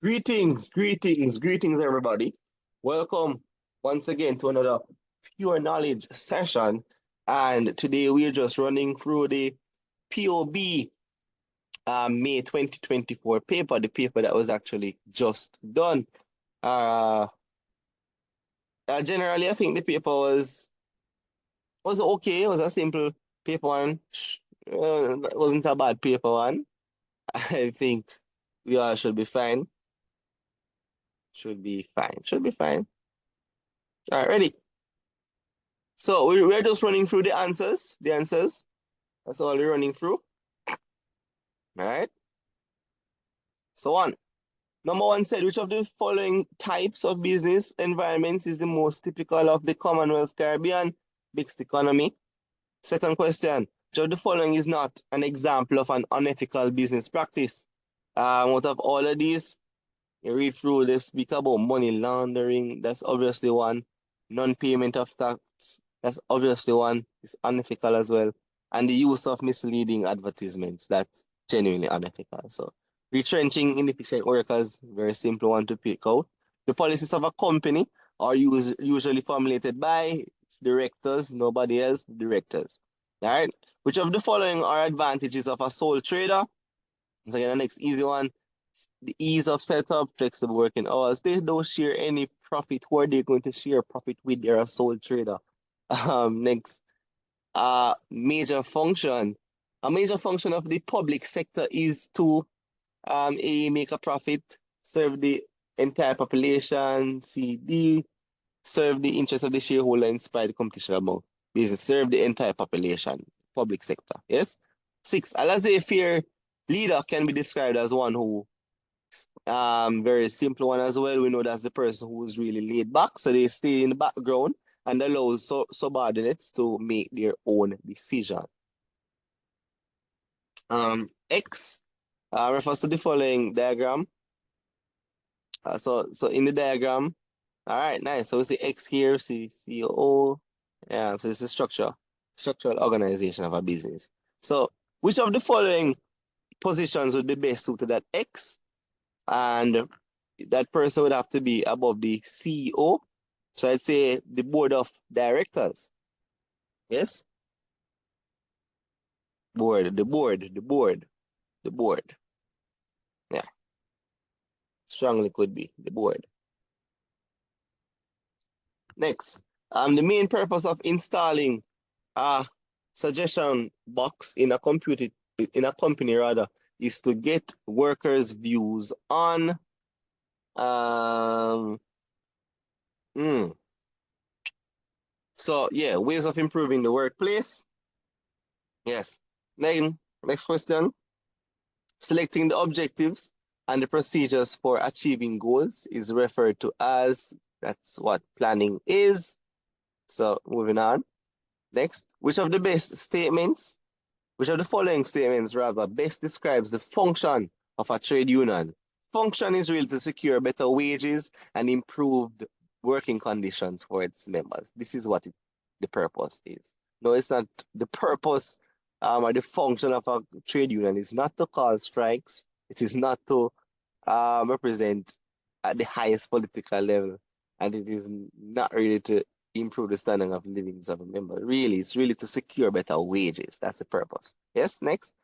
Greetings, everybody. Welcome once again to another Pure Knowledge session. And today we're just running through the POB May 2024 paper, the paper that was actually just done. Uh, Generally, I think the paper was okay. It was a simple paper one. It wasn't a bad paper one. I think we all should be fine. Should be fine. Should be fine. All right, ready? So we're just running through the answers. The answers. That's all we're running through. All right. So one. Number one said, which of the following types of business environments is the most typical of the Commonwealth Caribbean mixed economy? Second question, which of the following is not an example of an unethical business practice? Out of all of these, you read through, they speak about money laundering. That's obviously one. Non-payment of tax. That's obviously one. It's unethical as well. And the use of misleading advertisements. That's genuinely unethical. So retrenching inefficient workers, very simple one to pick out. The policies of a company are usually formulated by its directors, nobody else, directors. All right. Which of the following are advantages of a sole trader? So again, the next easy one, the ease of setup, flexible working hours. They don't share any profit. Who are they going to share profit with? They're a sole trader. Next, major function. A major function of the public sector is to make a profit, serve the entire population, CD, serve the interest of the shareholder, inspire the competition among business, serve the entire population, public sector. Yes. Six, a laissez-faire leader can be described as one who very simple one as well. We know that's the person who is really laid back, so they stay in the background and allow subordinates to make their own decision. X refers to the following diagram. So in the diagram, all right, nice. So we see X here, see COO. Yeah, so it's a structural organization of a business. So which of the following positions would be best suited at X? And that person would have to be above the CEO. So I'd say the board of directors. Yes? The board. Yeah, strongly could be the board. Next, the main purpose of installing a suggestion box in a company rather is to get workers' views on um hmm. So yeah, ways of improving the workplace. Yes. Then next question. Selecting the objectives and the procedures for achieving goals is referred to as, that's what planning is. So moving on. Next, which of the following statements rather best describes the function of a trade union? Function is really to secure better wages and improved working conditions for its members. This is what the purpose is. No, it's not the purpose or the function of a trade union is not to cause strikes. It is not to represent at the highest political level, and it is not really to improve the standard of living of a member. Really, it's really to secure better wages. That's the purpose. Yes, next.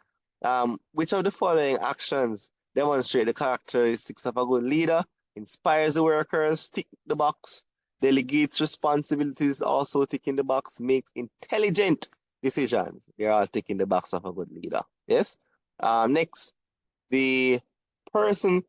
Which of the following actions demonstrate the characteristics of a good leader? Inspires the workers, tick the box, delegates responsibilities, also ticking the box, makes intelligent decisions. They're all ticking the box of a good leader. Yes. Next, the person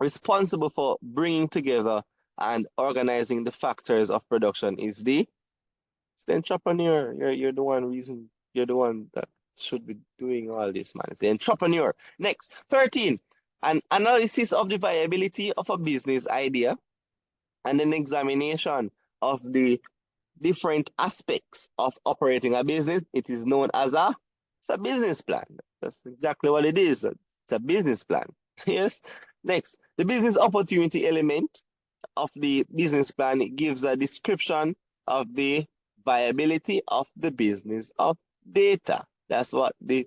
responsible for bringing together and organizing the factors of production is it's the entrepreneur. You're the one reason, you're the one that should be doing all this, man. It's the entrepreneur. Next, 13, an analysis of the viability of a business idea and an examination of the different aspects of operating a business. It is known as it's a business plan. That's exactly what it is. It's a business plan. Yes. Next, the business opportunity element of the business plan, it gives a description of the viability of the business of data. That's what the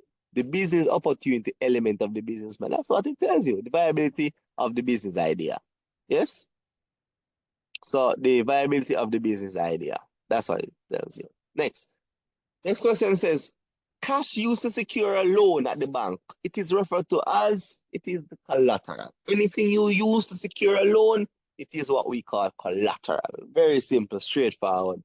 business opportunity element of the business plan. That's what it tells you. The viability of the business idea. Yes? So the viability of the business idea. That's what it tells you. Next. Next question says, cash used to secure a loan at the bank. It is referred to as, it is the collateral. Anything you use to secure a loan, it is what we call collateral. Very simple, straightforward.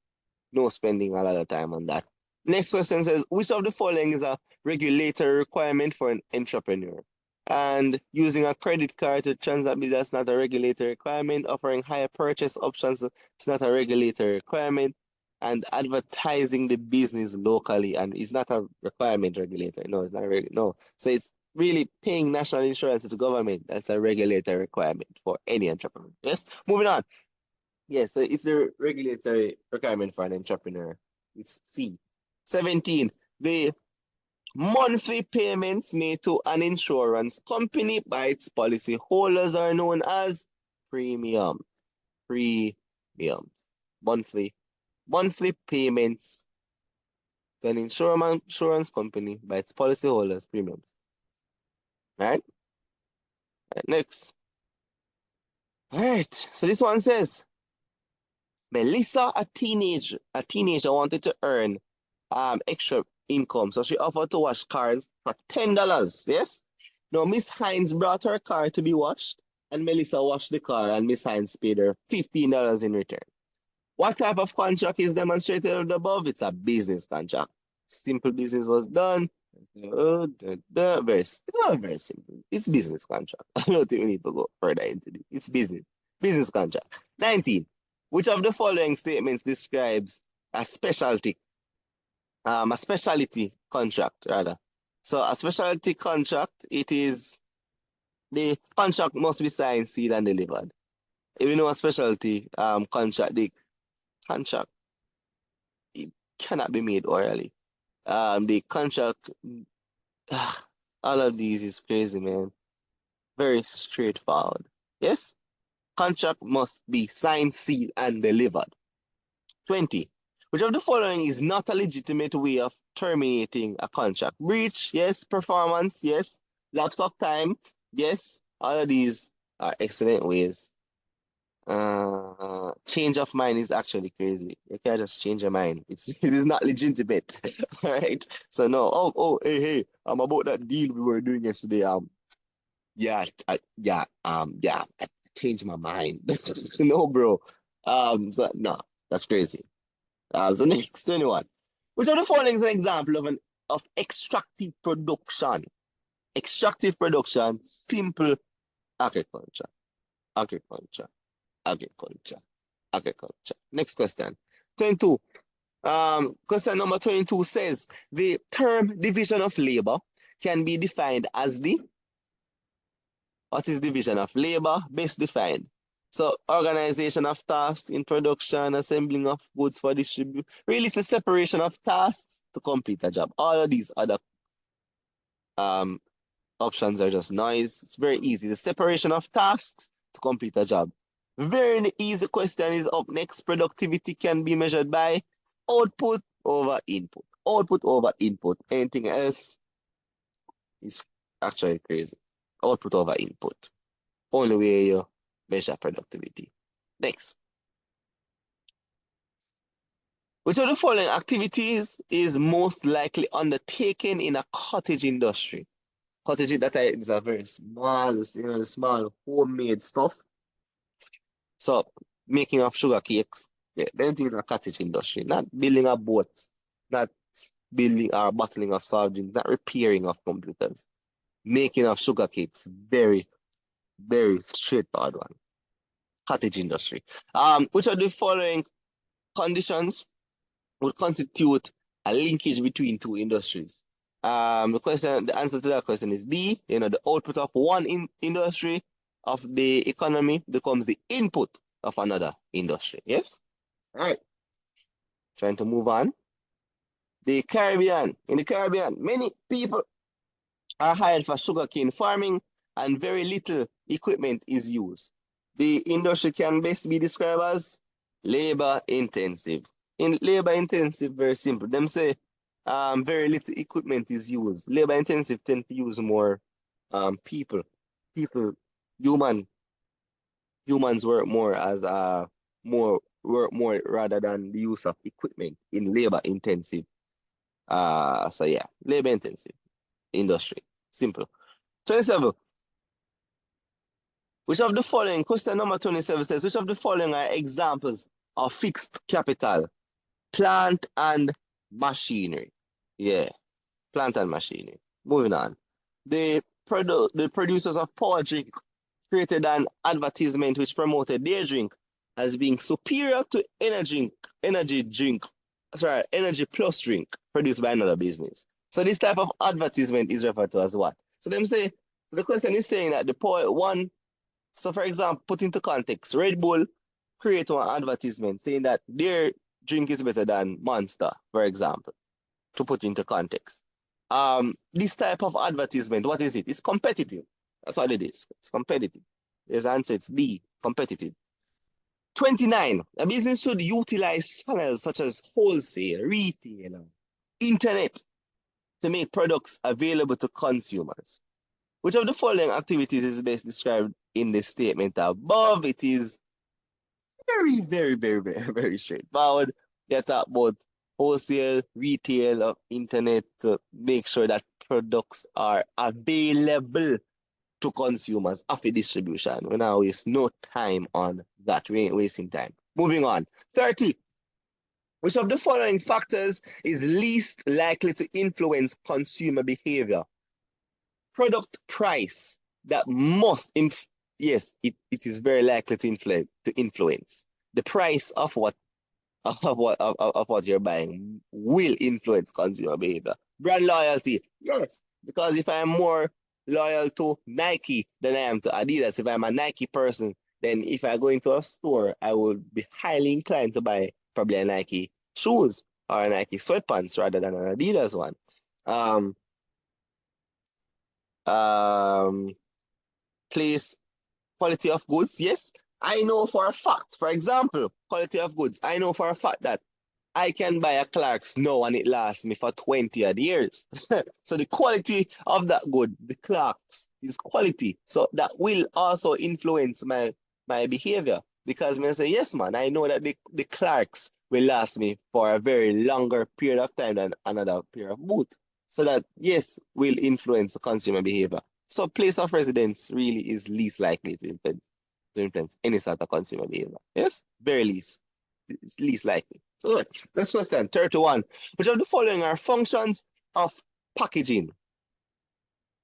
No spending a lot of time on that. Next question says, which of the following is a regulatory requirement for an entrepreneur? And using a credit card to transact business is not a regulatory requirement. Offering higher purchase options is not a regulatory requirement. And advertising the business locally and is not a requirement regulator. No, it's not really. No. So it's really paying national insurance to the government. That's a regulatory requirement for any entrepreneur. Yes. Moving on. Yes, so it's the regulatory requirement for an entrepreneur. It's C. 17. The monthly payments made to an insurance company by its policy holders are known as premium. Premium. Monthly. Monthly payments to an insurance company by its policy holders, premiums. All right? All right, next. All right. So this one says, Melissa, a teenager, wanted to earn extra income, so she offered to wash cars for $10. Yes. Now Miss Hines brought her car to be washed, and Melissa washed the car, and Miss Hines paid her $15 in return. What type of contract is demonstrated above? It's a business contract. Simple business was done. It's not very simple. It's business contract. I don't think we need to go further into this. It's business. Business contract. 19. Which of the following statements describes a specialty contract, rather? So a specialty contract, it is the contract must be signed, sealed, and delivered. If you know a specialty contract, the contract it cannot be made orally. The contract, all of these is crazy, man. Very straightforward. Yes? Contract must be signed, sealed, and delivered. 20. Which of the following is not a legitimate way of terminating a contract? Breach, yes. Performance, yes. Lapse of time, yes. All of these are excellent ways. Change of mind is actually crazy. You can't just change your mind. It is not legitimate. All right. So no. Hey. About that deal we were doing yesterday. I changed my mind. No, bro. So no, that's crazy. So next 21. Which of the following is an example of extractive production? Extractive production, simple agriculture. Agriculture. Agriculture. Agriculture. Next question. 22. Question number 22 says the term division of labor can be defined as the what is division of labor? Best defined. So organization of tasks in production, assembling of goods for distribution. Really, it's a separation of tasks to complete a job. All of these other options are just noise. It's very easy. The separation of tasks to complete a job. Very easy question is up next. Productivity can be measured by output over input. Output over input. Anything else is actually crazy. Output over input. Only way you measure productivity. Next. Which of the following activities is most likely undertaken in a cottage industry? Cottage that is a very small, small homemade stuff. So making of sugar cakes, yeah, anything in a cottage industry, not building a boat, not building or bottling of sardines, not repairing of computers, making of sugar cakes, very, very straightforward one. Cottage industry. Which of the following conditions would constitute a linkage between two industries? The answer to that question is D. The output of one industry of the economy becomes the input of another industry. Yes? All right. Trying to move on. In the Caribbean, many people are hired for sugarcane farming and very little equipment is used. The industry can best be described as labor intensive. In labor intensive, very simple. Them say very little equipment is used. Labor intensive tend to use more people, human Humans work more as more work more rather than the use of equipment in labor intensive. So yeah, labor intensive industry. Simple. 27. Which of the following, question number 27 says, which of the following are examples of fixed capital? Plant and machinery. Yeah, plant and machinery. Moving on. The producers of power drink created an advertisement which promoted their drink as being superior to energy plus drink produced by another business. So this type of advertisement is referred to as what? So them say the question is saying that the power one. So for example, put into context, Red Bull create one advertisement saying that their drink is better than Monster, for example, to put into context. This type of advertisement, what is it? It's competitive. That's what it is. It's competitive. There's answer, it's D, competitive. 29, a business should utilize channels such as wholesale, retail, internet to make products available to consumers. Which of the following activities is best described in the statement above? It is very straightforward. They talk about wholesale, retail, internet to make sure that products are available to consumers after distribution. We now waste no time on that. We ain't wasting time. Moving on. 30. Which of the following factors is least likely to influence consumer behavior? Product price that must yes, it is very likely to influence. The price of what you're buying will influence consumer behavior. Brand loyalty, yes, because if I'm more loyal to Nike than I am to Adidas, if I'm a Nike person, then if I go into a store, I will be highly inclined to buy probably a Nike shoes or a Nike sweatpants rather than an Adidas one. Um, um, Place quality of goods, yes. I know for a fact, for example, quality of goods, I know for a fact that I can buy a Clark's now and it lasts me for 20 odd years. So the quality of that good, the Clark's, is quality. So that will also influence my behavior. Because I say, yes, man, I know that the Clark's will last me for a very longer period of time than another pair of boots. So that, yes, will influence the consumer behavior. So place of residence really is least likely to influence any sort of consumer behavior. Yes? Very least. It's least likely. So next question, 31. Which of the following are functions of packaging?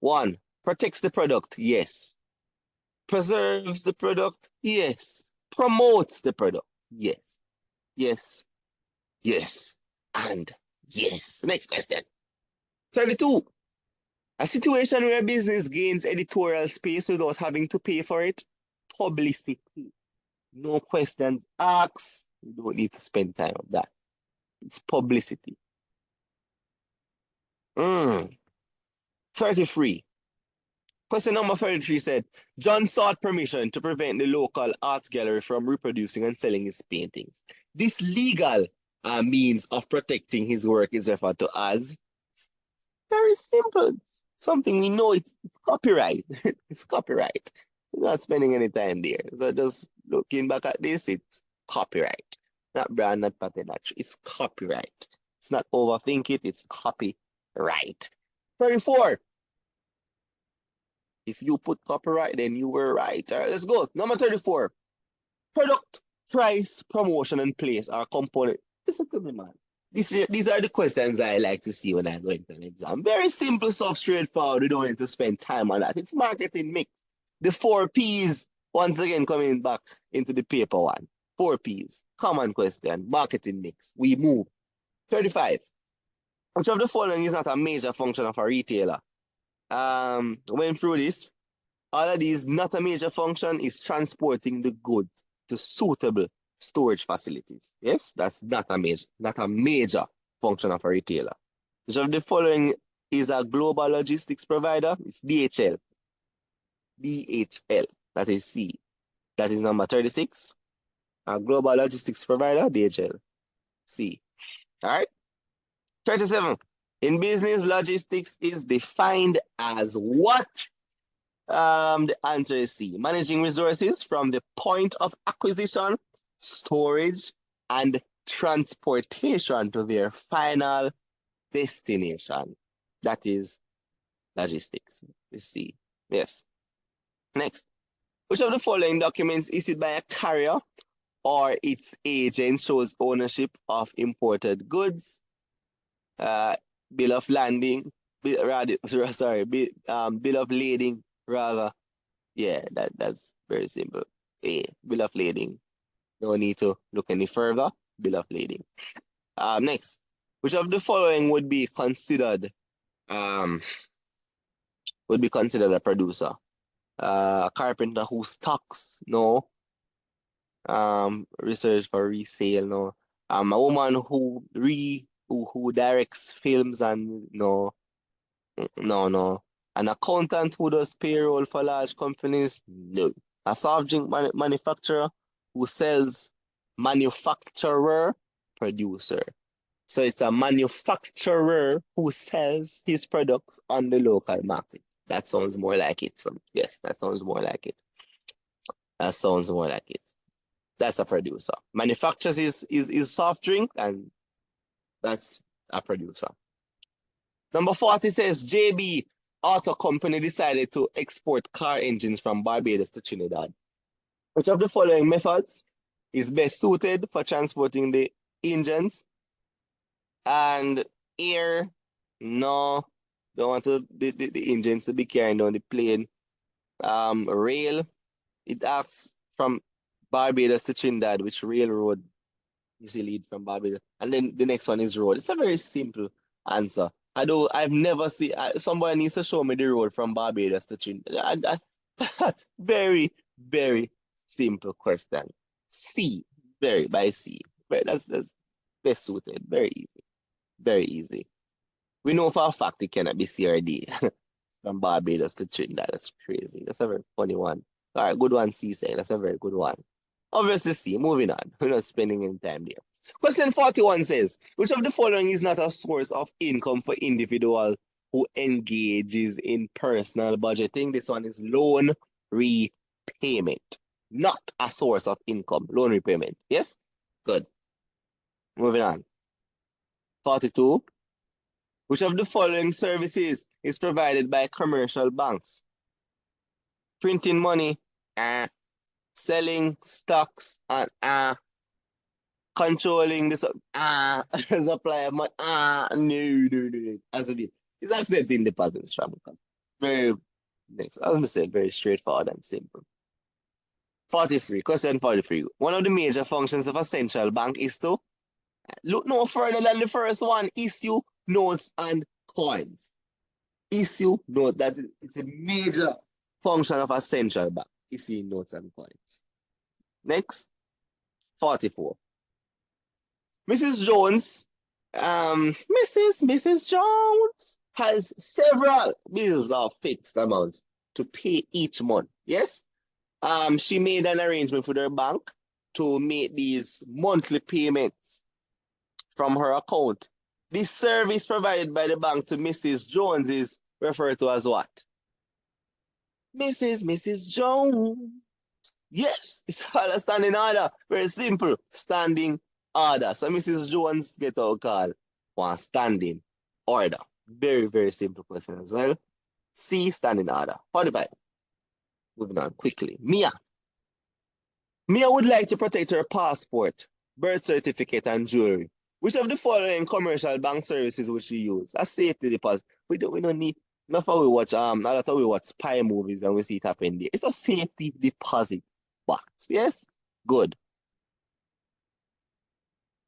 1. Protects the product. Yes. Preserves the product. Yes. Promotes the product. Yes. Yes. Yes. And yes. Next question. 32. A situation where business gains editorial space without having to pay for it. Publicity. No questions asked. You don't need to spend time on that. It's publicity. 33. Question number 33 said, John sought permission to prevent the local art gallery from reproducing and selling his paintings. This legal means of protecting his work is referred to as very simple. It's something we know it's copyright. It's copyright. We're not spending any time there. So just looking back at this, it's copyright. Not brand, not patent, actually. It's copyright. It's not overthink it, it's copyright. 34. If you put copyright, then you were right. All right, let's go. Number 34. Product, price, promotion, and place are component. Listen to me, man. These are the questions I like to see when I go into an exam. Very simple stuff, straightforward. We don't need to spend time on that. It's marketing mix. The 4 P's, once again, coming back into the paper one. 4 P's. Common question. Marketing mix. We move. 35. Which of the following is not a major function of a retailer? Went through this. All of these, not a major function, is transporting the goods to suitable storage facilities. Yes, that's not a major function of a retailer. Which of the following is a global logistics provider? It's DHL. DHL. That is C. That is number 36. A global logistics provider, DHL. C. All right. 37. In business, logistics is defined as what? The answer is C. Managing resources from the point of acquisition, storage, and transportation to their final destination. That is logistics. Let's see. Yes. Next. Which of the following documents issued by a carrier or its agent shows ownership of imported goods? Uh, bill of landing, bill of lading rather. Yeah, that's very simple. A, bill of lading. No need to look any further. Bill of lading. Next, which of the following um would be considered a producer? A carpenter who stocks, no. Research for resale, no. A woman who directs films and no, no. An accountant who does payroll for large companies, no. A soft drink manufacturer who sells manufacturer, producer. So it's a manufacturer who sells his products on the local market. That sounds more like it. So yes, that sounds more like it. That sounds more like it. That's a producer. Manufactures is soft drink, and that's a producer. Number 40 says JB Auto Company decided to export car engines from Barbados to Trinidad. Which of the following methods is best suited for transporting the engines? And air, no, don't want the engines to be carrying down the plane. Rail, it asks from Barbados to Trinidad, which railroad is the lead from Barbados? And then the next one is road. It's a very simple answer. I've never seen, somebody needs to show me the road from Barbados to Trinidad. Very, very simple question. C, very by C. That's best suited. Very easy. Very easy. We know for a fact it cannot be CRD from Barbados to Trinidad. That's crazy. That's a very funny one. All right, good one, C say. That's a very good one. Obviously, C. Moving on. We're not spending any time there. Question 41 says, which of the following is not a source of income for individual who engages in personal budgeting? This one is loan repayment. Not a source of income. Loan repayment. Yes? Good. Moving on. 42. Which of the following services is provided by commercial banks? Printing money, selling stocks, and controlling the supply of money, no. As a bit, it's accepting deposits from very next. As I said, very straightforward and simple. 43, question 43. One of the major functions of a central bank is to look no further than the first one, issue notes and coins. Issue note, that it's a major function of a central bank, issue notes and coins. Next, 44. Mrs. Jones, Mrs. Jones has several bills of fixed amounts to pay each month. Yes? She made an arrangement with her bank to make these monthly payments from her account. This service provided by the bank to Mrs. Jones is referred to as what? Mrs. Jones. Yes, it's called a standing order. Very simple. Standing order. So Mrs. Jones get our call for standing order. Very, very simple question as well. C, standing order. 45. Moving on quickly. Mia. Mia would like to protect her passport, birth certificate, and jewelry. Which of the following commercial bank services would she use? A safety deposit. We don't need, not for we watch not that we watch spy movies and we see it happen there. It's a safety deposit box. Yes? Good.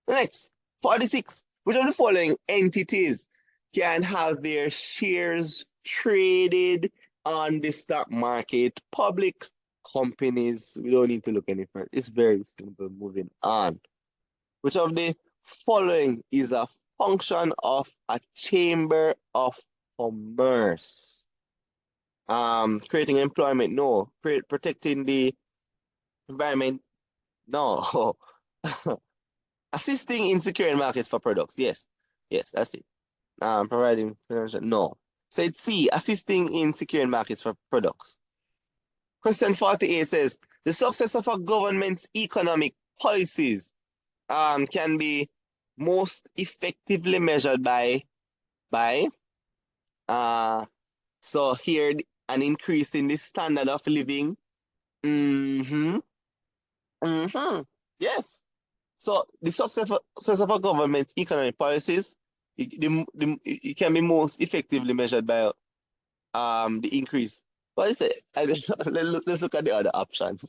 Next, 46. Which of the following entities can have their shares traded on the stock market? Public companies. We don't need to look any further. It's very simple. Moving on. Which of the following is a function of a chamber of commerce? Creating employment, no. Protecting the environment, no. Assisting in securing markets for products, yes. Yes, that's it. Providing financial, no. So it's C, assisting in securing markets for products. Question 48 says, the success of a government's economic policies can be most effectively measured by so here an increase in the standard of living. Mm-hmm. Mm-hmm. Yes. So the success of a government's economic policies, it can be most effectively measured by the increase. What is it? Let's look at the other options.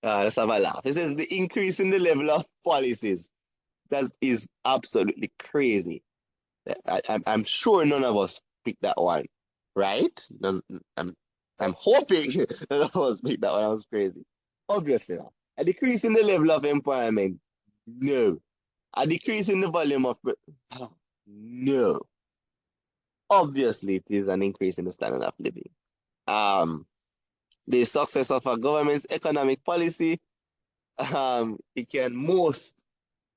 Let's have a laugh. It says the increase in the level of policies. That is absolutely crazy. I'm sure none of us picked that one, right? I'm hoping none of us picked that one. That was crazy. Obviously not. A decrease in the level of employment. No. A decrease in the volume of no. Obviously, it is an increase in the standard of living. Um, the success of a government's economic policy, it can most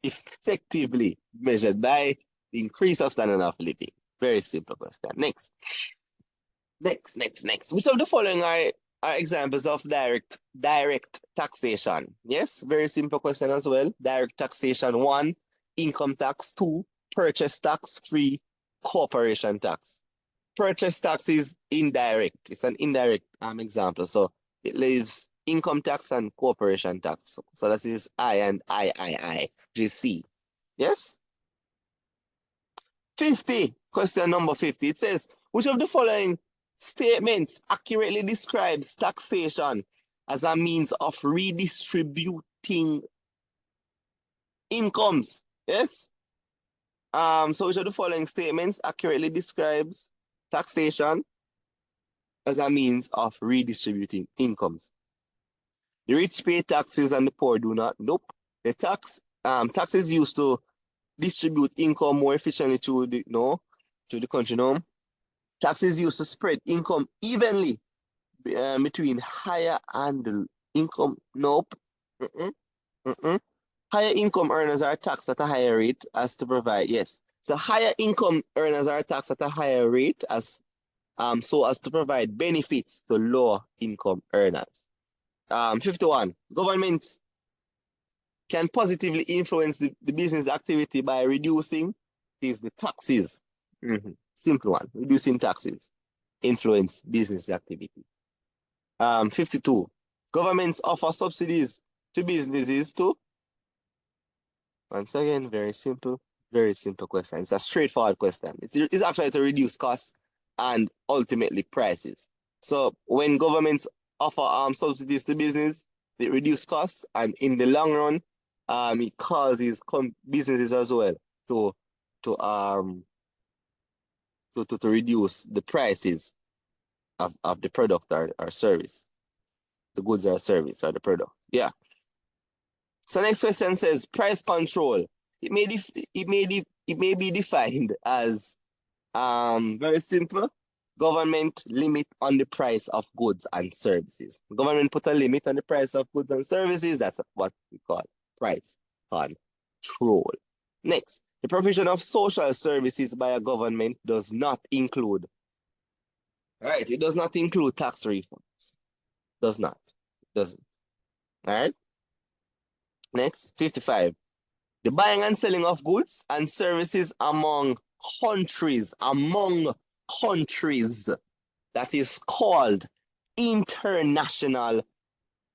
effectively measured by the increase of standard of living. Very simple question. Next. Which of the following are examples of direct taxation? Yes, very simple question as well. Direct taxation: one, income tax; two, purchase tax; three, corporation tax. Purchase tax is indirect. It's an indirect example. So it leaves income tax and corporation tax. So that is I and I, which is C. Yes? 50, question number 50. It says, which of the following statements accurately describes taxation as a means of redistributing incomes? Yes? So which of the following statements accurately describes taxation as a means of redistributing incomes? The rich pay taxes and the poor do not. Nope. The taxes used to distribute income more efficiently through the country. No, taxes used to spread income evenly between higher and income. Nope. Mm-mm, mm-mm. Higher income earners are taxed at a higher rate as to provide. Yes. So higher income earners are taxed at a higher rate so as to provide benefits to lower income earners. 51. Government can positively influence the business activity by reducing the taxes. Simple one. Reducing taxes influence business activity. 52. Governments offer subsidies to businesses to. Once again, very simple question. It's a straightforward question. It's actually to reduce costs and ultimately prices. So when governments offer subsidies to business, they reduce costs, and in the long run, it causes businesses as well to to um to reduce the prices of the product or service, the goods or service or the product. Yeah. So next question says price control. It may be defined as very simple. Government limit on the price of goods and services. Government put a limit on the price of goods and services. That's what we call price control. Next, the provision of social services by a government does not include. All right, it does not include tax refunds. Does not. Doesn't. All right. Next, 55. The buying and selling of goods and services among countries, that is called international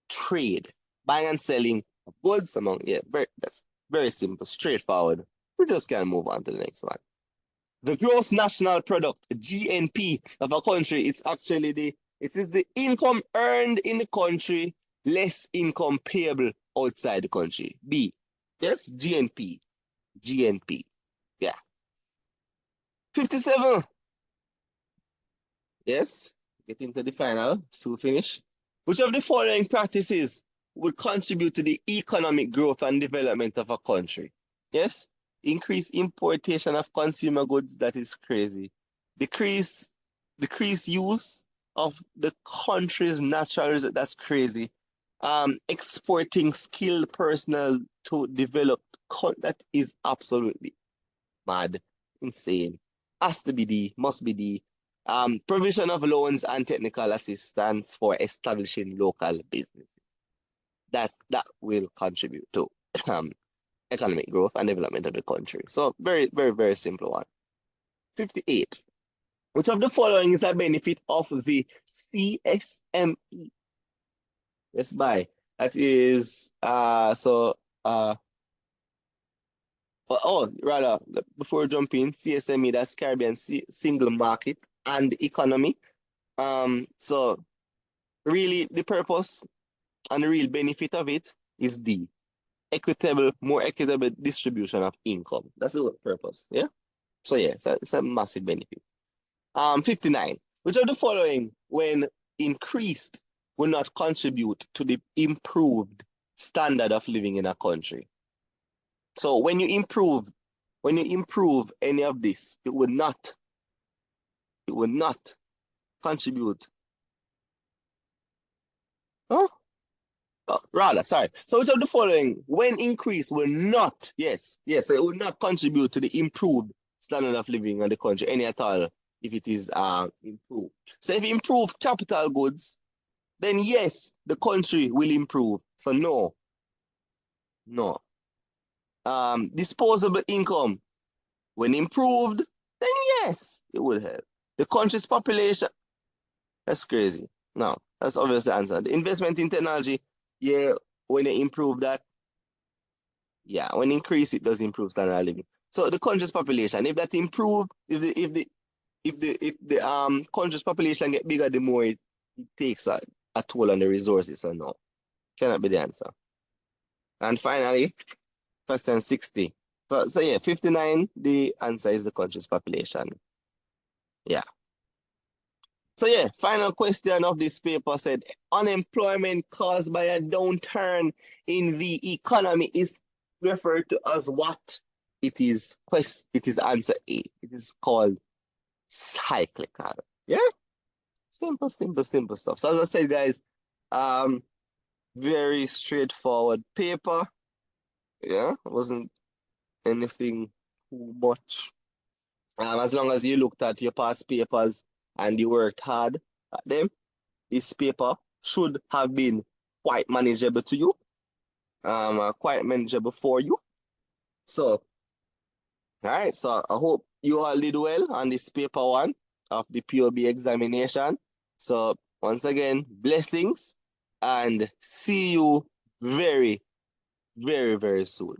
trade. Buying and selling of goods among, that's very simple, straightforward. We just can move on to the next one. The gross national product, GNP, of a country, it is the income earned in the country less income payable outside the country. B. Yes, GNP. GNP. Yeah. 57. Yes. Getting to the final. So finish. Which of the following practices would contribute to the economic growth and development of a country? Yes. Increase importation of consumer goods. That is crazy. Decrease use of the country's natural resources. That's crazy. Exporting skilled personnel to develop. That is absolutely mad, insane. Has to be D, must be D. Provision of loans and technical assistance for establishing local businesses. That will contribute to um, economic growth and development of the country. So very, very, very simple one. 58. Which of the following is a benefit of the CSME? Yes, by that is rather before we jump in, CSME, that's Caribbean Single Market and Economy. So really the purpose and the real benefit of it is the more equitable distribution of income. That's the purpose. Yeah. So yeah, it's a massive benefit. 59. Which of the following, when increased, will not contribute to the improved standard of living in a country? So when you improve any of this, it would not contribute. Huh? Oh, rather, sorry. So which of the following, when increased, will not, yes, so it will not contribute to the improved standard of living in the country, any at all, if it is improved. So if you improve capital goods, then yes, the country will improve. So no. Disposable income, when improved, then yes, it will help. The country's population, that's crazy. No, that's obvious the answer. The investment in technology, yeah, when they improve that, yeah, when increase it does improve standard of living. So the country's population, if that improve, if the country's population get bigger, the more it takes a toll on the resources. So no, cannot be the answer. And finally, question 60. So yeah, 59, the answer is the country's population. Yeah. So yeah, final question of this paper said unemployment caused by a downturn in the economy is referred to as what? It is answer A. It is called cyclical. Yeah? Simple, simple, simple stuff. So as I said, guys, um, very straightforward paper. Yeah, it wasn't anything too much. As long as you looked at your past papers and you worked hard at them, this paper should have been quite manageable to you, quite manageable for you. So, all right, so I hope you all did well on this paper one of the POB examination. So, once again, blessings and see you very, very, very soon.